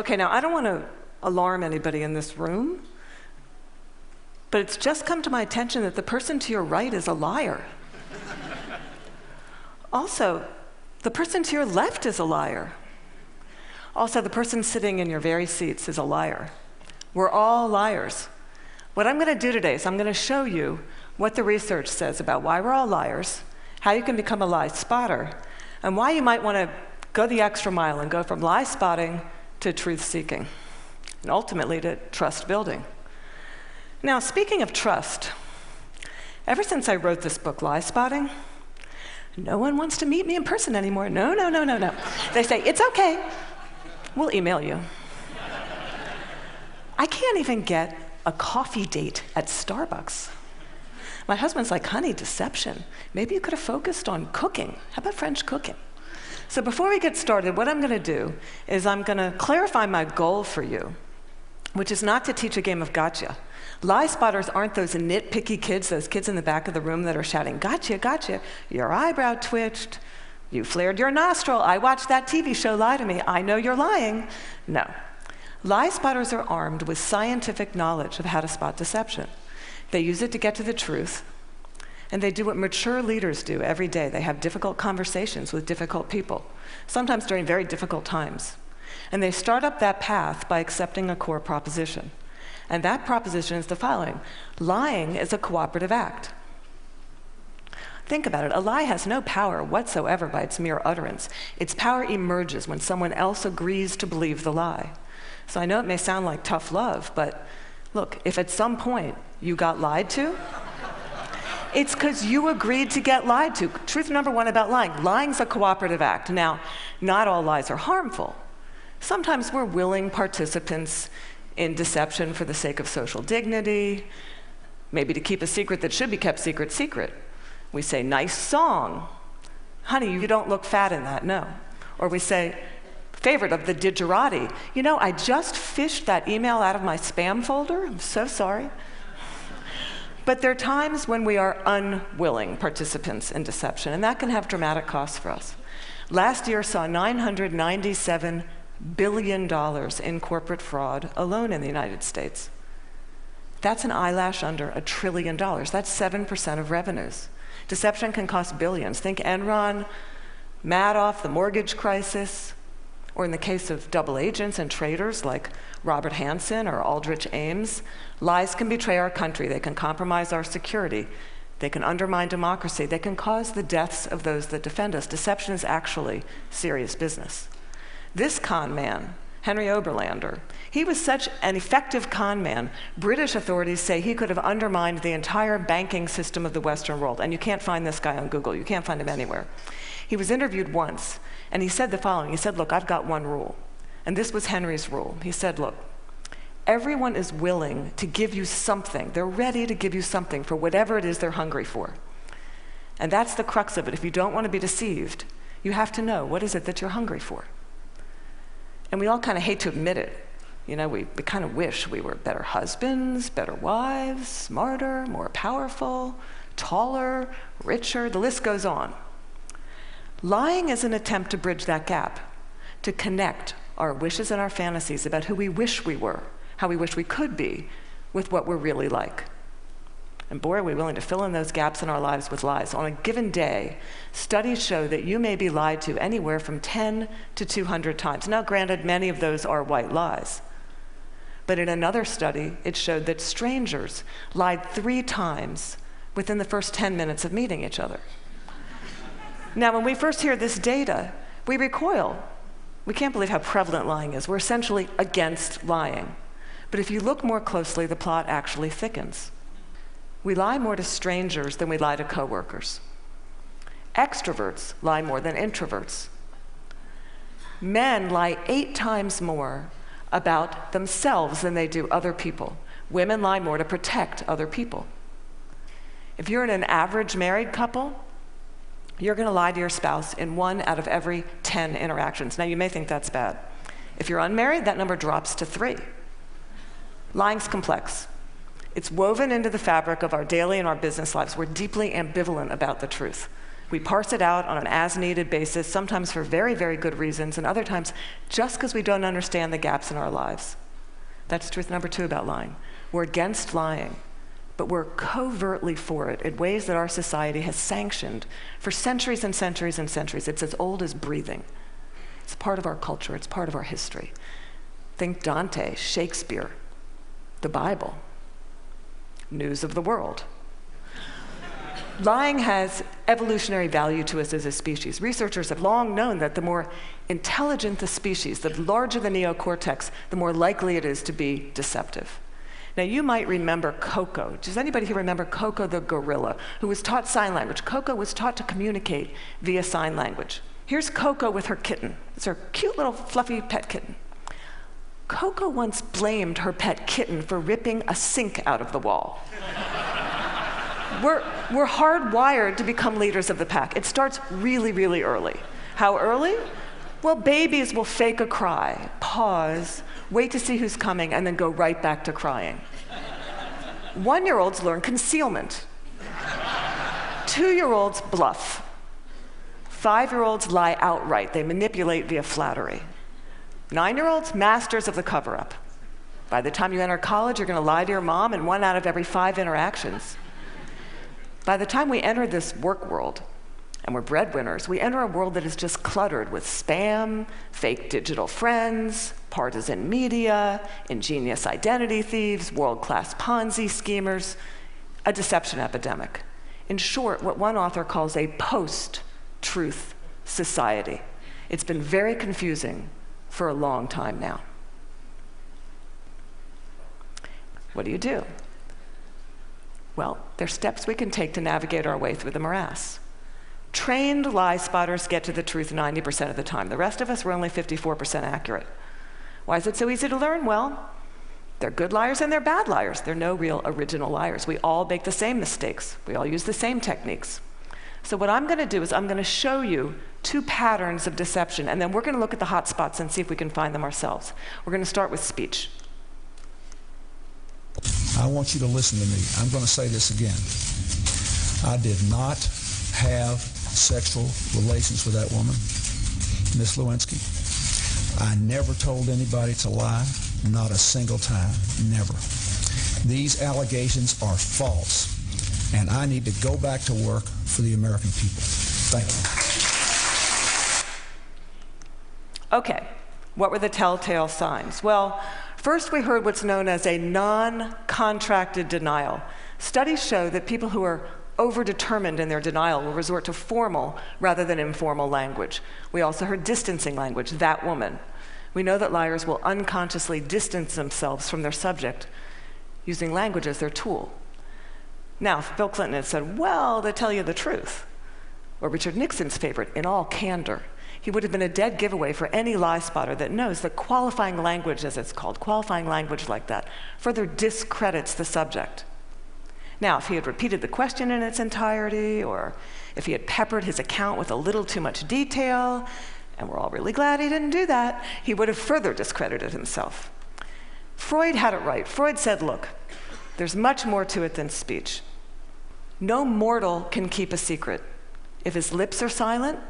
Okay, now I don't want to alarm anybody in this room, but it's just come to my attention that the person to your right is a liar. Also, the person to your left is a liar. Also, the person sitting in your very seats is a liar. We're all liars. What I'm going to do today is I'm going to show you what the research says about why we're all liars, how you can become a lie spotter, and why you might want to go the extra mile and go from lie spotting to truth seeking, and ultimately to trust building. Now, speaking of trust, ever since I wrote this book, Lie Spotting, no one wants to meet me in person anymore. No. They say, it's okay, we'll email you. I can't even get a coffee date at Starbucks. My husband's like, honey, deception. Maybe you could have focused on cooking. How about French cooking? So before we get started, what I'm going to do is I'm going to clarify my goal for you, which is not to teach a game of gotcha. Lie spotters aren't those nitpicky kids, those kids in the back of the room that are shouting, gotcha, gotcha. Your eyebrow twitched. You flared your nostril. I watched that TV show, Lie to Me. I know you're lying. No. Lie spotters are armed with scientific knowledge of how to spot deception. They use it to get to the truth, and they do what mature leaders do every day. They have difficult conversations with difficult people, sometimes during very difficult times. And they start up that path by accepting a core proposition. And that proposition is the following: lying is a cooperative act. Think about it. A lie has no power whatsoever by its mere utterance. Its power emerges when someone else agrees to believe the lie. So I know it may sound like tough love, but look, if at some point you got lied to, it's because you agreed to get lied to. Truth number one about lying: lying's a cooperative act. Now, not all lies are harmful. Sometimes we're willing participants in deception for the sake of social dignity, maybe to keep a secret that should be kept secret. We say, nice song. Honey, you don't look fat in that, no. Or we say, favorite of the digerati. You know, I just fished that email out of my spam folder. I'm so sorry. But there are times when we are unwilling participants in deception, and that can have dramatic costs for us. Last year saw $997 billion in corporate fraud alone in the United States. That's an eyelash under $1 trillion. That's 7% of revenues. Deception can cost billions. Think Enron, Madoff, the mortgage crisis, or in the case of double agents and traitors like Robert Hansen or Aldrich Ames, lies can betray our country. They can compromise our security. They can undermine democracy. They can cause the deaths of those that defend us. Deception is actually serious business. This con man, Henry Oberlander, he was such an effective con man, British authorities say he could have undermined the entire banking system of the Western world. And you can't find this guy on Google. You can't find him anywhere. He was interviewed once, and he said the following. He said, look, I've got one rule. And this was Henry's rule. He said, look, everyone is willing to give you something. They're ready to give you something for whatever it is they're hungry for. And that's the crux of it. If you don't want to be deceived, you have to know, what is it that you're hungry for? And we all kind of hate to admit it. You know, we kind of wish we were better husbands, better wives, smarter, more powerful, taller, richer, the list goes on. Lying is an attempt to bridge that gap, to connect our wishes and our fantasies about who we wish we were, how we wish we could be, with what we're really like. And boy, are we willing to fill in those gaps in our lives with lies. On a given day, studies show that you may be lied to anywhere from 10 to 200 times. Now, granted, many of those are white lies. But in another study, it showed that strangers lied 3 times within the first 10 minutes of meeting each other. Now, when we first hear this data, we recoil. We can't believe how prevalent lying is. We're essentially against lying. But if you look more closely, the plot actually thickens. We lie more to strangers than we lie to coworkers. Extroverts lie more than introverts. Men lie 8 times more about themselves than they do other people. Women lie more to protect other people. If you're in an average married couple, you're going to lie to your spouse in 1 out of every 10 interactions. Now, you may think that's bad. If you're unmarried, that number drops to 3. Lying's complex. It's woven into the fabric of our daily and our business lives. We're deeply ambivalent about the truth. We parse it out on an as-needed basis, sometimes for very, very good reasons, and other times just because we don't understand the gaps in our lives. That's truth number 2 about lying. We're against lying, but we're covertly for it in ways that our society has sanctioned for centuries and centuries and centuries. It's as old as breathing. It's part of our culture. It's part of our history. Think Dante, Shakespeare, the Bible, news of the world. Lying has evolutionary value to us as a species. Researchers have long known that the more intelligent the species, the larger the neocortex, the more likely it is to be deceptive. Now, you might remember Coco. Does anybody here remember Coco the gorilla, who was taught sign language? Coco was taught to communicate via sign language. Here's Coco with her kitten. It's her cute little fluffy pet kitten. Coco once blamed her pet kitten for ripping a sink out of the wall. We're hardwired to become leaders of the pack. It starts really, really early. How early? Well, babies will fake a cry, pause, wait to see who's coming, and then go right back to crying. 1-year-olds learn concealment. 2-year-olds bluff. 5-year-olds lie outright. They manipulate via flattery. 9-year-olds, masters of the cover-up. By the time you enter college, you're going to lie to your mom in 1 out of every 5 interactions. By the time we enter this work world, and we're breadwinners, we enter a world that is just cluttered with spam, fake digital friends, partisan media, ingenious identity thieves, world-class Ponzi schemers, a deception epidemic. In short, what one author calls a post-truth society. It's been very confusing for a long time now. What do? Well, there's steps we can take to navigate our way through the morass. Trained lie spotters get to the truth 90% of the time. The rest of us, we're only 54% accurate. Why is it so easy to learn? Well, they're good liars and they're bad liars. They're no real original liars. We all make the same mistakes. We all use the same techniques. So what I'm going to do is I'm going to show you 2 patterns of deception, and then we're going to look at the hot spots and see if we can find them ourselves. We're going to start with speech. I want you to listen to me. I'm going to say this again. I did not have sexual relations with that woman, Miss Lewinsky. I never told anybody to lie, not a single time, never. These allegations are false, and I need to go back to work for the American people. Thank you. Okay, what were the telltale signs? Well, first we heard what's known as a non-contracted denial. Studies show that people who are overdetermined in their denial will resort to formal rather than informal language. We also heard distancing language, that woman. We know that liars will unconsciously distance themselves from their subject using language as their tool. Now, if Bill Clinton had said, well, to tell you the truth, or Richard Nixon's favorite, in all candor, he would have been a dead giveaway for any lie spotter that knows that qualifying language, as it's called, qualifying language like that, further discredits the subject. Now, if he had repeated the question in its entirety, or if he had peppered his account with a little too much detail, and we're all really glad he didn't do that, he would have further discredited himself. Freud had it right. Freud said, look, there's much more to it than speech. No mortal can keep a secret. If his lips are silent,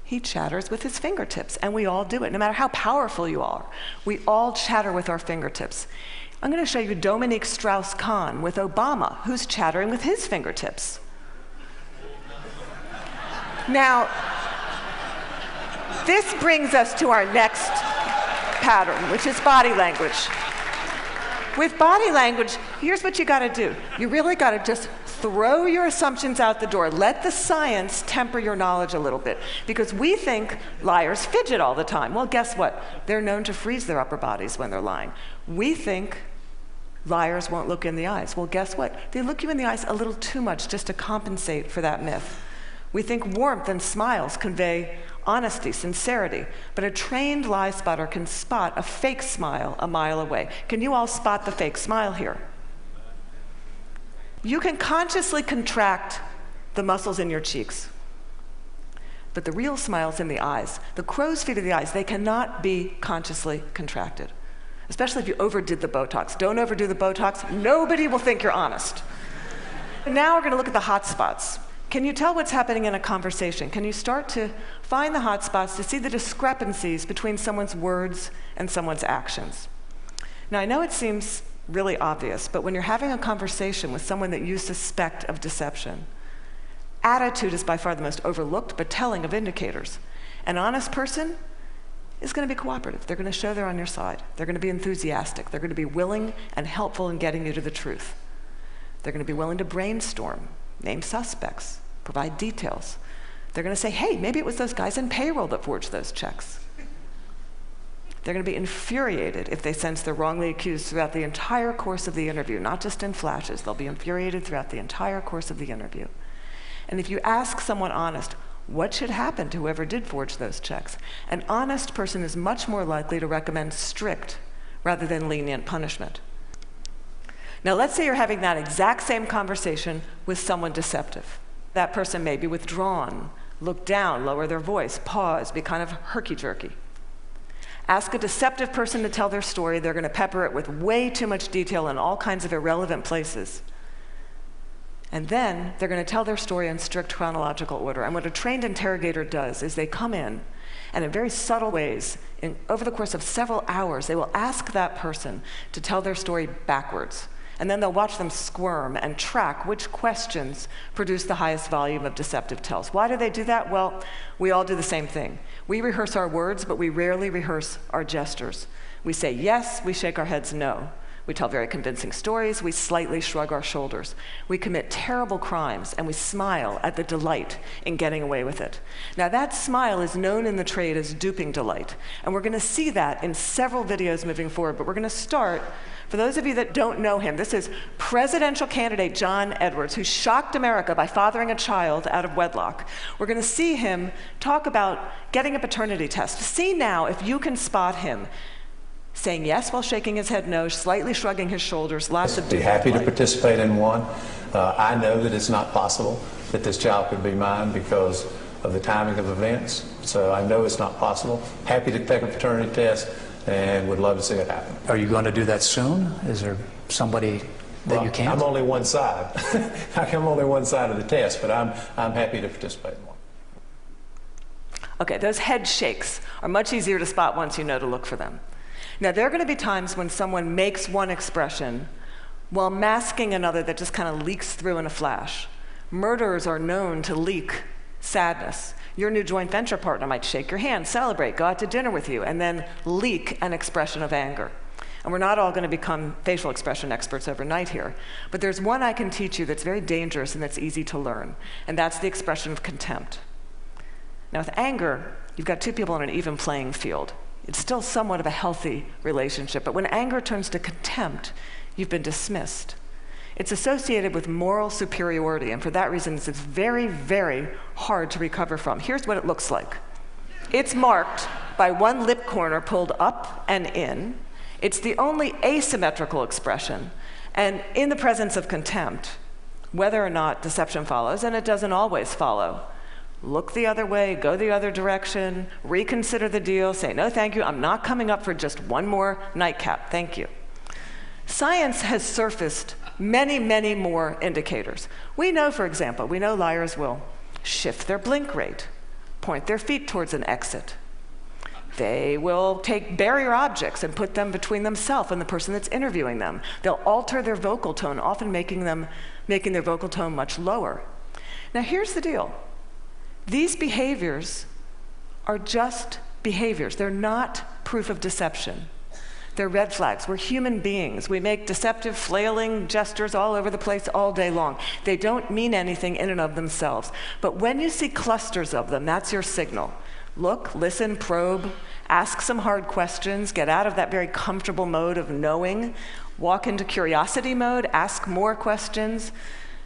he chatters with his fingertips, and we all do it. No matter how powerful you are, we all chatter with our fingertips. I'm going to show you Dominique Strauss-Kahn with Obama, who's chattering with his fingertips. Now, this brings us to our next pattern, which is body language. With body language, here's what you got to do. You really got to just throw your assumptions out the door. Let the science temper your knowledge a little bit, because we think liars fidget all the time. Well, guess what? They're known to freeze their upper bodies when they're lying. We think liars won't look in the eyes. Well, guess what? They look you in the eyes a little too much just to compensate for that myth. We think warmth and smiles convey honesty, sincerity, but a trained lie spotter can spot a fake smile a mile away. Can you all spot the fake smile here? You can consciously contract the muscles in your cheeks, but the real smile's in the eyes. The crow's feet of the eyes, they cannot be consciously contracted, especially if you overdid the Botox. Don't overdo the Botox. Nobody will think you're honest. Now we're going to look at the hot spots. Can you tell what's happening in a conversation? Can you start to find the hot spots to see the discrepancies between someone's words and someone's actions? Now, I know it seems really obvious, but when you're having a conversation with someone that you suspect of deception, attitude is by far the most overlooked but telling of indicators. An honest person is going to be cooperative. They're going to show they're on your side. They're going to be enthusiastic. They're going to be willing and helpful in getting you to the truth. They're going to be willing to brainstorm, name suspects, provide details. They're going to say, hey, maybe it was those guys in payroll that forged those checks. They're going to be infuriated if they sense they're wrongly accused throughout the entire course of the interview, not just in flashes. They'll be infuriated throughout the entire course of the interview. And if you ask someone honest, what should happen to whoever did forge those checks? An honest person is much more likely to recommend strict rather than lenient punishment. Now, let's say you're having that exact same conversation with someone deceptive. That person may be withdrawn, look down, lower their voice, pause, be kind of herky-jerky. Ask a deceptive person to tell their story. They're going to pepper it with way too much detail in all kinds of irrelevant places. And then they're going to tell their story in strict chronological order. And what a trained interrogator does is they come in, and in very subtle ways, over the course of several hours, they will ask that person to tell their story backwards. And then they'll watch them squirm and track which questions produce the highest volume of deceptive tells. Why do they do that? Well, we all do the same thing. We rehearse our words, but we rarely rehearse our gestures. We say yes, we shake our heads no. We tell very convincing stories, we slightly shrug our shoulders. We commit terrible crimes, and we smile at the delight in getting away with it. Now, that smile is known in the trade as duping delight, and we're going to see that in several videos moving forward, but we're going to start, for those of you that don't know him, this is presidential candidate John Edwards, who shocked America by fathering a child out of wedlock. We're going to see him talk about getting a paternity test. See now if you can spot him saying yes while shaking his head no, slightly shrugging his shoulders, lots of be happy to participate in one. I know that it's not possible that this child could be mine because of the timing of events, so I know it's not possible. Happy to take a paternity test and would love to see it happen. Are you going to do that soon? Is there somebody that you can't? I'm only one side. I'm only one side of the test, but I'm happy to participate in one. Okay, those head shakes are much easier to spot once you know to look for them. Now, there are going to be times when someone makes one expression while masking another that just kind of leaks through in a flash. Murderers are known to leak sadness. Your new joint venture partner might shake your hand, celebrate, go out to dinner with you, and then leak an expression of anger. And we're not all going to become facial expression experts overnight here, but there's one I can teach you that's very dangerous and that's easy to learn, and that's the expression of contempt. Now, with anger, you've got two people on an even playing field. It's still somewhat of a healthy relationship, but when anger turns to contempt, you've been dismissed. It's associated with moral superiority, and for that reason, it's very, very hard to recover from. Here's what it looks like. It's marked by one lip corner pulled up and in. It's the only asymmetrical expression, and in the presence of contempt, whether or not deception follows, and it doesn't always follow, look the other way, go the other direction, reconsider the deal, say, no, thank you, I'm not coming up for just one more nightcap, thank you. Science has surfaced many, many more indicators. We know, for example, liars will shift their blink rate, point their feet towards an exit. They will take barrier objects and put them between themselves and the person that's interviewing them. They'll alter their vocal tone, often making their vocal tone much lower. Now, here's the deal. These behaviors are just behaviors. They're not proof of deception. They're red flags. We're human beings. We make deceptive, flailing gestures all over the place all day long. They don't mean anything in and of themselves. But when you see clusters of them, that's your signal. Look, listen, probe, ask some hard questions, get out of that very comfortable mode of knowing, walk into curiosity mode, ask more questions.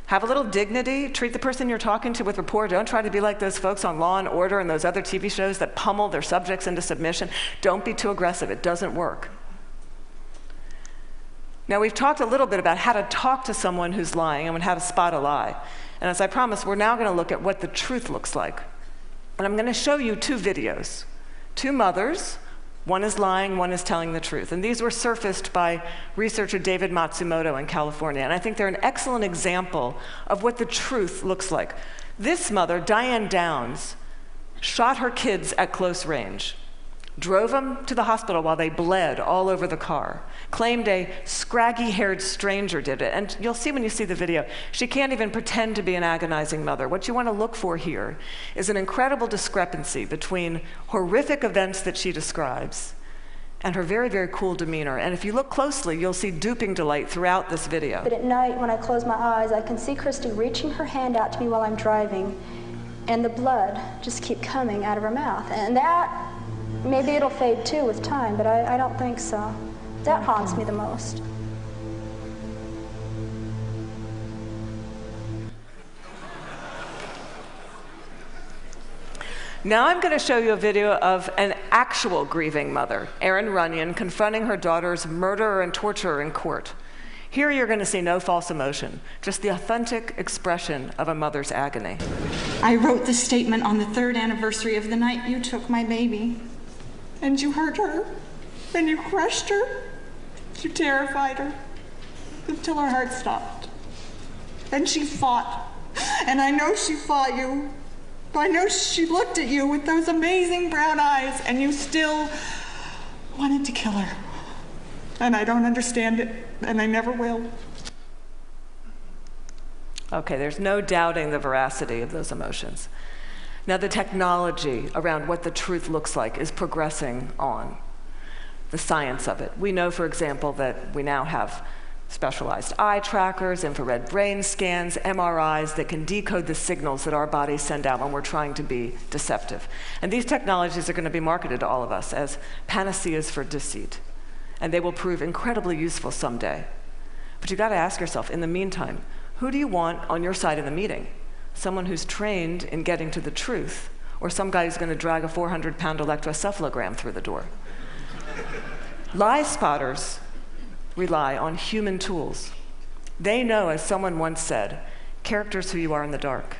Have a little dignity. Treat the person you're talking to with rapport. Don't try to be like those folks on Law and Order and those other TV shows that pummel their subjects into submission. Don't be too aggressive. It doesn't work. Now, we've talked a little bit about how to talk to someone who's lying and how to spot a lie. And as I promised, we're now going to look at what the truth looks like. And I'm going to show you two videos. Two mothers, One is lying, one is telling the truth. And these were surfaced by researcher David Matsumoto in California. And I think they're an excellent example of what the truth looks like. This mother, Diane Downs, shot her kids at close range, drove them to the hospital while they bled all over the car, claimed a scraggy-haired stranger did it. And you'll see when you see the video, she can't even pretend to be an agonizing mother. What you want to look for here is an incredible discrepancy between horrific events that she describes and her very, very cool demeanor. And if you look closely, you'll see duping delight throughout this video. But at night, when I close my eyes, I can see Christy reaching her hand out to me while I'm driving, and the blood just keep coming out of her mouth. And that, maybe it'll fade too with time, but I don't think so. That haunts me the most. Now I'm going to show you a video of an actual grieving mother, Erin Runyon, confronting her daughter's murderer and torturer in court. Here you're going to see no false emotion, just the authentic expression of a mother's agony. I wrote the statement on the 3rd anniversary of the night you took my baby. And you hurt her, and you crushed her, you terrified her, until her heart stopped. And she fought, and I know she fought you. I know she looked at you with those amazing brown eyes, and you still wanted to kill her. And I don't understand it, and I never will. Okay, there's no doubting the veracity of those emotions. Now, the technology around what the truth looks like is progressing on, the science of it. We know, for example, that we now have specialized eye trackers, infrared brain scans, MRIs that can decode the signals that our bodies send out when we're trying to be deceptive. And these technologies are going to be marketed to all of us as panaceas for deceit. And they will prove incredibly useful someday. But you've got to ask yourself, in the meantime, who do you want on your side of the meeting? Someone who's trained in getting to the truth, or some guy who's going to drag a 400-pound electroencephalogram through the door? Lie spotters rely on human tools. They know, as someone once said, character's who you are in the dark.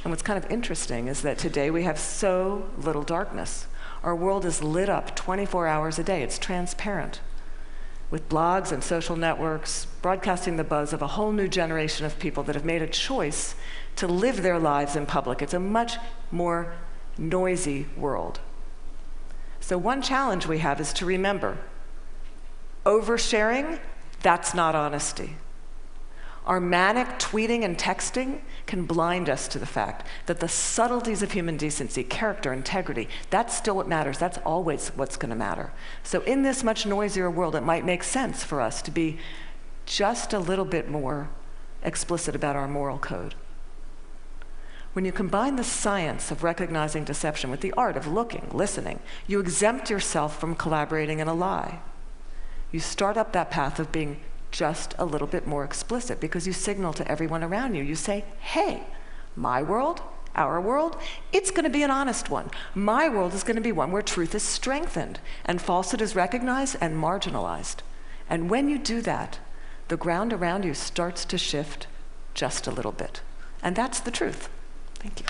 And what's kind of interesting is that today we have so little darkness. Our world is lit up 24 hours a day. It's transparent, with blogs and social networks broadcasting the buzz of a whole new generation of people that have made a choice to live their lives in public. It's a much more noisy world. So one challenge we have is to remember, oversharing, that's not honesty. Our manic tweeting and texting can blind us to the fact that the subtleties of human decency, character, integrity, that's still what matters. That's always what's going to matter. So in this much noisier world, it might make sense for us to be just a little bit more explicit about our moral code. When you combine the science of recognizing deception with the art of looking, listening, you exempt yourself from collaborating in a lie. You start up that path of being just a little bit more explicit because you signal to everyone around you. You say, hey, my world, our world, it's going to be an honest one. My world is going to be one where truth is strengthened and falsehood is recognized and marginalized. And when you do that, the ground around you starts to shift just a little bit. And that's the truth. Thank you.